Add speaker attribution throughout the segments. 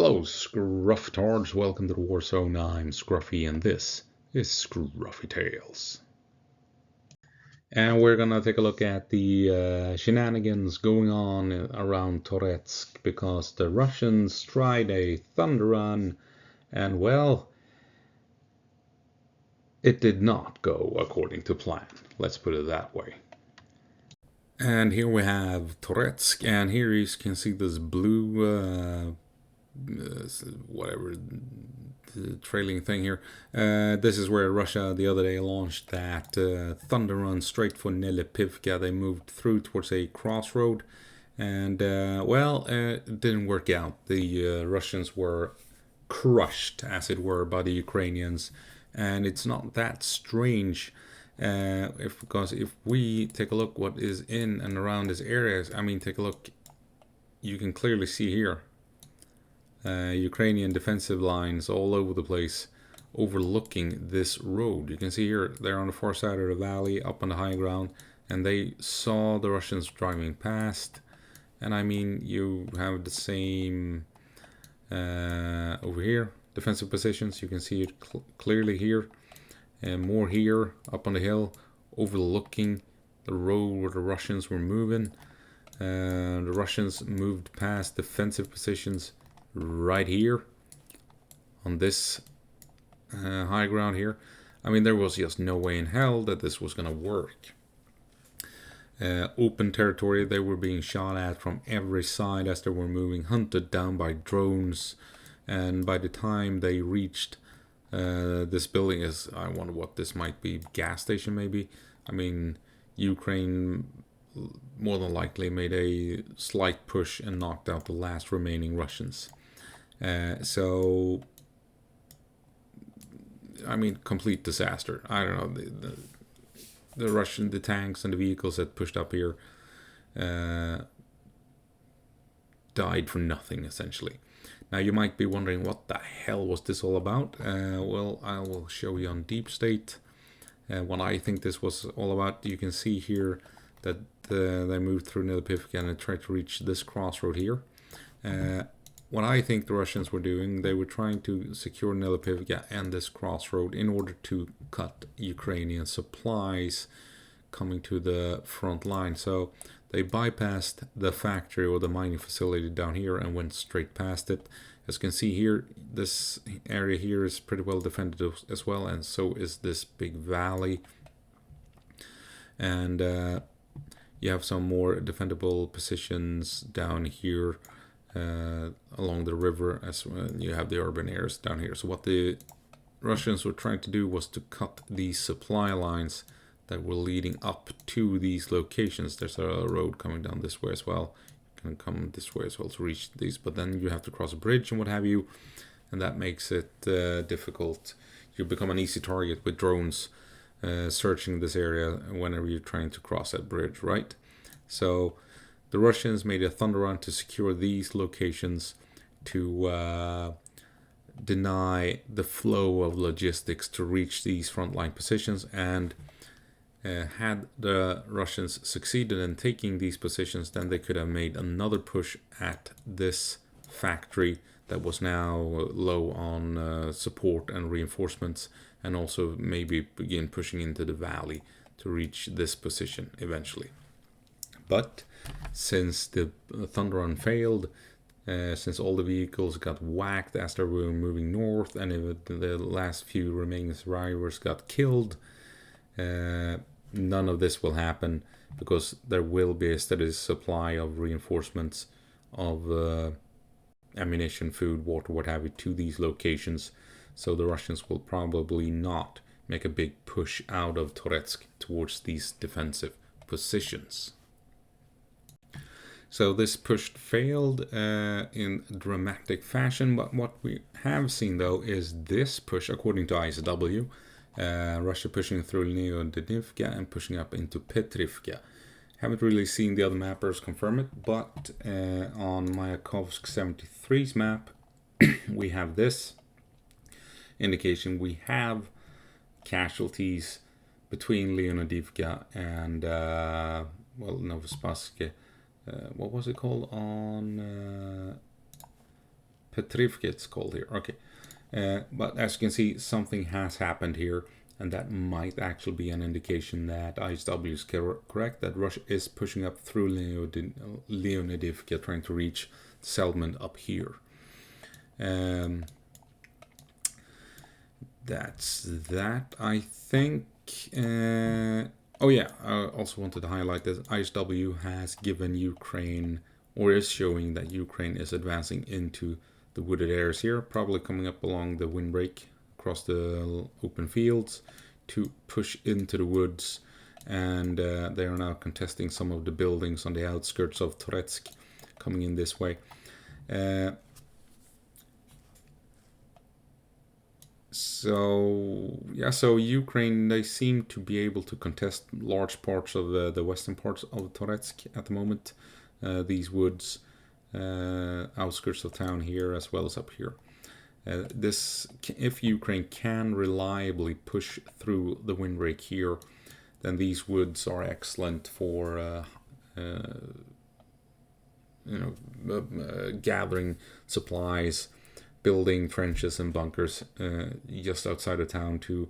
Speaker 1: Hello, Scrufftards. Welcome to the War Zone. I'm Scruffy, and this is Scruffy Tales. And we're gonna take a look at the shenanigans going on around Toretsk because the Russians tried a thunder run, and well, it did not go according to plan. Let's put it that way. And here we have Toretsk, and here you can see this blue whatever the trailing thing here. This is where Russia the other day launched that thunder run straight for Nelepivka. They moved through towards a crossroad, and it didn't work out. The Russians were crushed, as it were, by the Ukrainians, and it's not that strange. Because if we take a look what is in and around this area, I mean, take a look. You can clearly see here Ukrainian defensive lines all over the place overlooking this road. You can see here they're on the far side of the valley up on the high ground, and they saw the Russians driving past. And I mean, you have the same over here, defensive positions. You can see it clearly here, and more here up on the hill overlooking the road where the Russians were moving. The Russians moved past defensive positions right here on this high ground here. I mean, there was just no way in hell that this was going to work. Open territory, they were being shot at from every side as they were moving, hunted down by drones, and by the time they reached this building, is I wonder what this might be, gas station maybe. I mean, Ukraine more than likely made a slight push and knocked out the last remaining Russians. So, I mean, complete disaster. I don't know. The tanks and the vehicles that pushed up here died for nothing, essentially. Now, you might be wondering, what the hell was this all about? Well, I will show you on Deep State what I think this was all about. You can see here that they moved through Nelepivka and they tried to reach this crossroad here. What I think the Russians were doing, they were trying to secure Nelepivka and this crossroad in order to cut Ukrainian supplies coming to the front line. So they bypassed the factory or the mining facility down here and went straight past it. As you can see here, this area here is pretty well defended as well, and so is this big valley. And you have some more defendable positions down here along the river, as you have the urban areas down here. So what the Russians were trying to do was to cut these supply lines that were leading up to these locations. There's a road coming down this way as well. You can come this way as well to reach these, but then you have to cross a bridge and what have you, and that makes it difficult. You become an easy target with drones searching this area whenever you're trying to cross that bridge, right? So the Russians made a thunder run to secure these locations to deny the flow of logistics to reach these frontline positions. And had the Russians succeeded in taking these positions, then they could have made another push at this factory that was now low on support and reinforcements, and also maybe begin pushing into the valley to reach this position eventually. But since the thunder run failed, since all the vehicles got whacked as they were moving north, and the last few remaining survivors got killed, none of this will happen, because there will be a steady supply of reinforcements of ammunition, food, water, what have you, to these locations. So the Russians will probably not make a big push out of Toretsk towards these defensive positions. So this push failed in dramatic fashion, but what we have seen though is this push, according to ISW, Russia pushing through Neodnivka and pushing up into Petrivka. Haven't really seen the other mappers confirm it, but on Mayakovsk 73's map we have this indication. We have casualties between Leonidivka and Novospassky. What was it called on Petrivka it's called here. Okay. But as you can see, something has happened here, and that might actually be an indication that ISW is correct, that Russia is pushing up through Leonidivka, trying to reach settlement up here. That's that, I think. Oh yeah, I also wanted to highlight that ISW has given Ukraine, or is showing that Ukraine is advancing into the wooded areas here, probably coming up along the windbreak across the open fields to push into the woods, and they are now contesting some of the buildings on the outskirts of Toretsk, coming in this way. So Ukraine, they seem to be able to contest large parts of the western parts of Toretsk at the moment. These woods, outskirts of town here, as well as up here. If Ukraine can reliably push through the windbreak here, then these woods are excellent for gathering supplies, building trenches and bunkers just outside of town to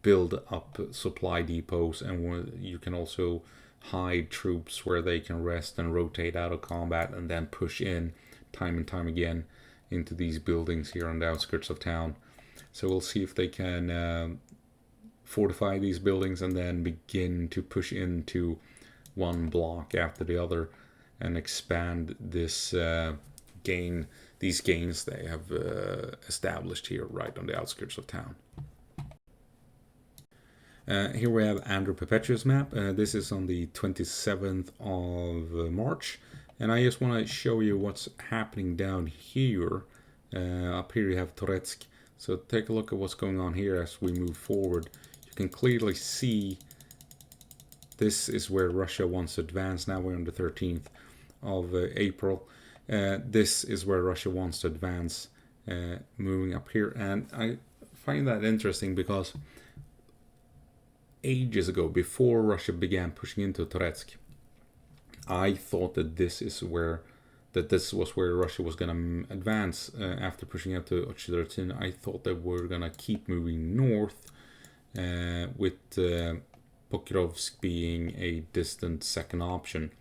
Speaker 1: build up supply depots, and you can also hide troops where they can rest and rotate out of combat and then push in time and time again into these buildings here on the outskirts of town. So we'll see if they can fortify these buildings and then begin to push into one block after the other and expand these gains they have established here right on the outskirts of town. Here we have Andrew Perpetua's map. This is on the 27th of March, and I just want to show you what's happening down here. Up here you have Toretsk, so take a look at what's going on here as we move forward. You can clearly see this is where Russia wants to advance. Now we're on the 13th of April. This is where Russia wants to advance, moving up here, and I find that interesting because ages ago, before Russia began pushing into Toretsk, I thought that this was where Russia was going to advance after pushing out to Ochydertyn. I thought they were going to keep moving north, with Pokrovsk being a distant second option.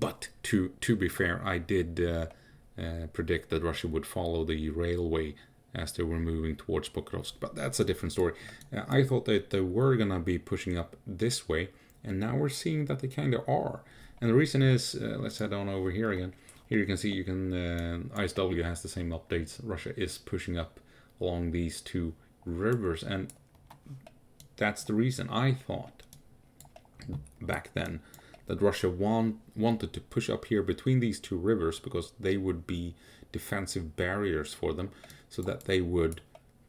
Speaker 1: But to be fair, I did predict that Russia would follow the railway as they were moving towards Pokrovsk, but that's a different story. I thought that they were going to be pushing up this way, and now we're seeing that they kind of are. And the reason is, let's head on over here again. Here you can see, ISW has the same updates. Russia is pushing up along these two rivers, and that's the reason I thought back then that Russia wanted to push up here between these two rivers because they would be defensive barriers for them, so that they would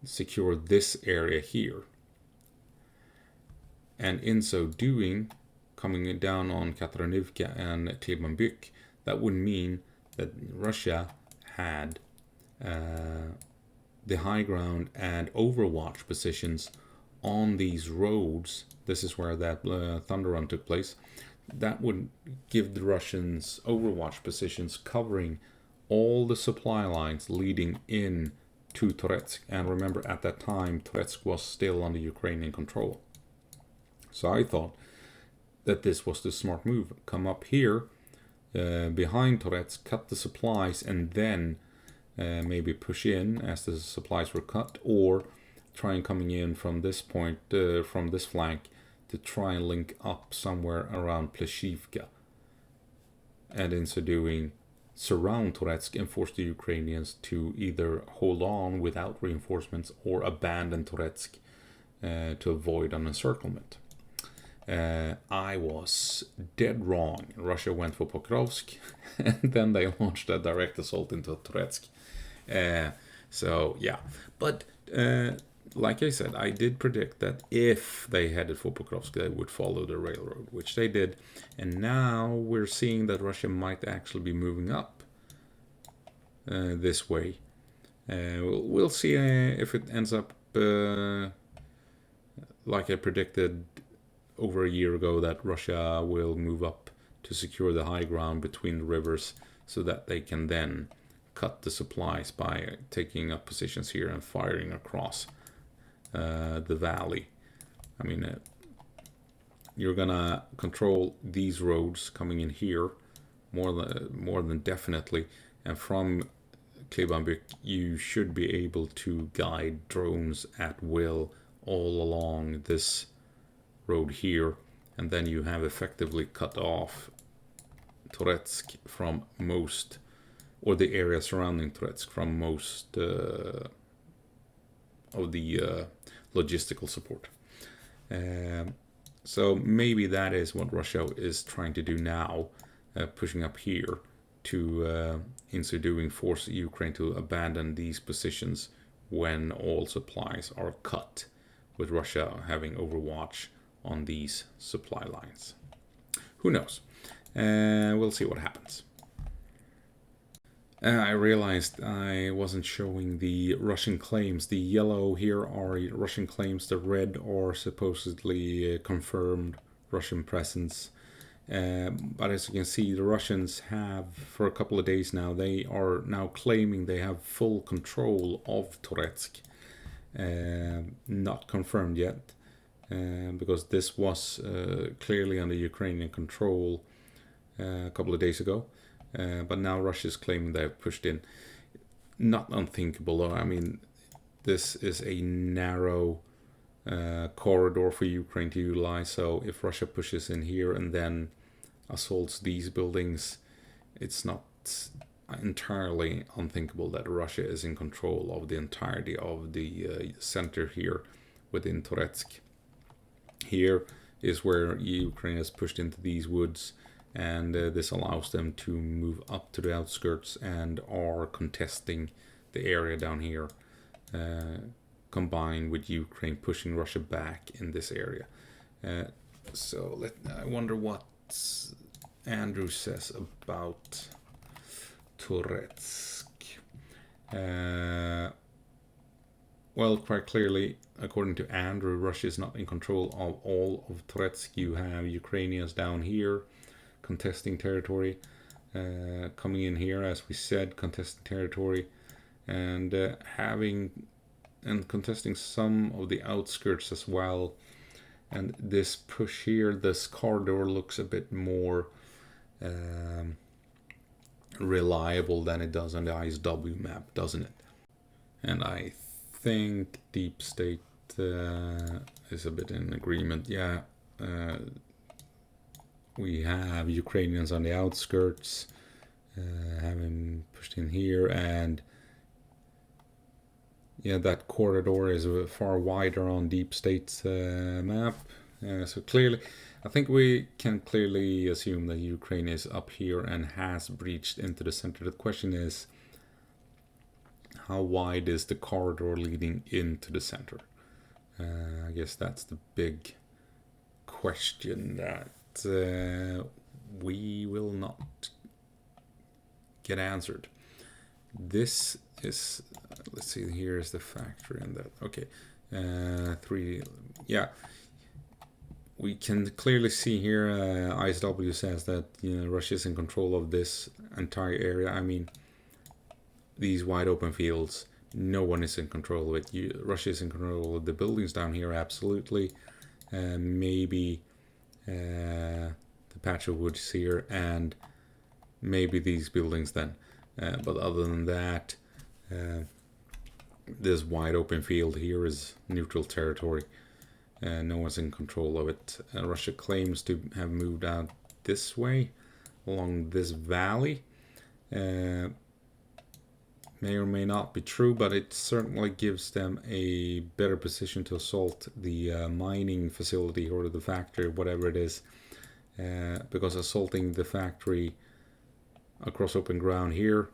Speaker 1: secure this area here. And in so doing, coming down on Katranivka and Klemenbyk, that would mean that Russia had the high ground and overwatch positions on these roads. This is where that Thunder Run took place. That would give the Russians overwatch positions covering all the supply lines leading in to Toretsk. And remember, at that time, Toretsk was still under Ukrainian control. So I thought that this was the smart move. Come up here behind Toretsk, cut the supplies, and then maybe push in as the supplies were cut, or try and coming in from this point, from this flank, to try and link up somewhere around Pleshivka. And in so doing, surround Toretsk and force the Ukrainians to either hold on without reinforcements or abandon Toretsk to avoid an encirclement. I was dead wrong. Russia went for Pokrovsk, and then they launched a direct assault into Toretsk. So yeah, but like I said, I did predict that if they headed for Pokrovsk, they would follow the railroad, which they did. And now we're seeing that Russia might actually be moving up this way. We'll see if it ends up like I predicted over a year ago, that Russia will move up to secure the high ground between the rivers, so that they can then cut the supplies by taking up positions here and firing across the valley. I mean, you're gonna control these roads coming in here more than definitely, and from Klebanbyk you should be able to guide drones at will all along this road here, and then you have effectively cut off Toretsk from most, or the area surrounding Toretsk from most of the logistical support. So maybe that is what Russia is trying to do now, pushing up here to, in so doing, force Ukraine to abandon these positions when all supplies are cut, with Russia having overwatch on these supply lines. Who knows? We'll see what happens. I realized I wasn't showing the Russian claims. The yellow here are Russian claims, the red are supposedly confirmed Russian presence. But as you can see, the Russians have, for a couple of days now, they are now claiming they have full control of Toretsk. Not confirmed yet, because this was clearly under Ukrainian control a couple of days ago. But now Russia is claiming they have pushed in. Not unthinkable. I mean, this is a narrow corridor for Ukraine to utilize. So if Russia pushes in here and then assaults these buildings, it's not entirely unthinkable that Russia is in control of the entirety of the center here within Toretsk. Here is where Ukraine has pushed into these woods, and this allows them to move up to the outskirts and are contesting the area down here, combined with Ukraine pushing Russia back in this area. So I wonder what Andrew says about Toretsk. Well, quite clearly, according to Andrew, Russia is not in control of all of Toretsk. You have Ukrainians down here contesting territory, coming in here, as we said, contesting territory, and contesting some of the outskirts as well. And this push here, this corridor, looks a bit more reliable than it does on the ISW map, doesn't it? And I think Deep State is a bit in agreement. Yeah, we have Ukrainians on the outskirts, having pushed in here, and yeah, that corridor is far wider on Deep State's map. So clearly, I think we can clearly assume that Ukraine is up here and has breached into the center. The question is, how wide is the corridor leading into the center? I guess that's the big question that we will not get answered. This is, let's see, here is the factory and that. Okay, yeah. We can clearly see here, ISW says that Russia is in control of this entire area. I mean, these wide open fields, no one is in control of it. Russia is in control of the buildings down here, absolutely. Maybe the patch of woods here, and maybe these buildings then. But other than that, this wide open field here is neutral territory. No one's in control of it. Russia claims to have moved out this way, along this valley. May or may not be true, but it certainly gives them a better position to assault the mining facility or the factory, whatever it is. Because assaulting the factory across open ground here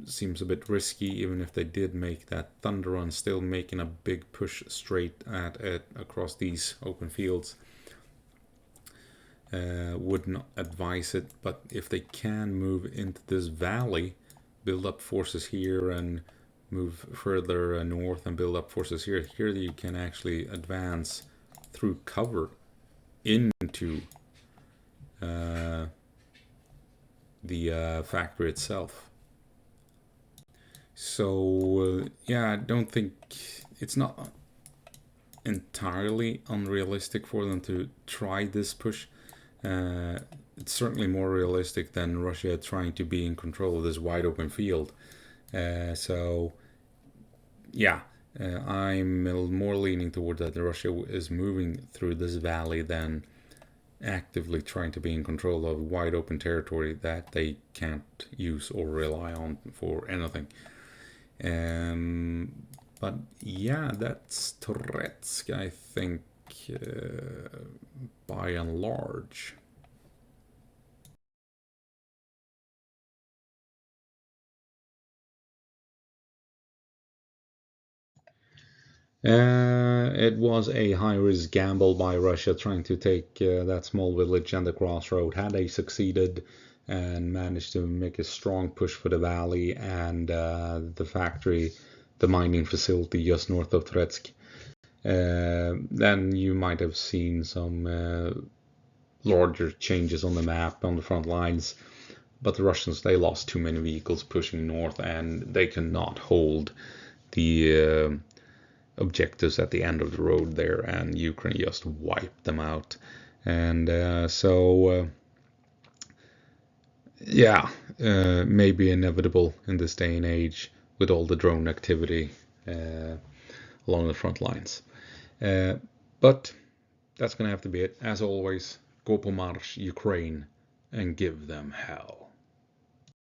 Speaker 1: seems a bit risky, even if they did make that thunder run, still making a big push straight at it across these open fields. Would not advise it, but if they can move into this valley, build up forces here and move further north and build up forces here, you can actually advance through cover into the factory itself. So yeah, I don't think it's not entirely unrealistic for them to try this push. It's certainly more realistic than Russia trying to be in control of this wide open field. So yeah, I'm more leaning toward that Russia is moving through this valley than actively trying to be in control of wide open territory that they can't use or rely on for anything. Um, but yeah, that's Toretsk, I think, by and large. It was a high risk gamble by Russia trying to take that small village and the crossroad. Had they succeeded and managed to make a strong push for the valley and the factory, the mining facility just north of Toretsk, then you might have seen some larger changes on the map on the front lines. But the Russians, they lost too many vehicles pushing north, and they cannot hold the objectives at the end of the road there, and Ukraine just wiped them out. And yeah, maybe inevitable in this day and age with all the drone activity uh, along the front lines. Uh, but that's going to have to be it. As always, go på marsch, Ukraine, and give them hell.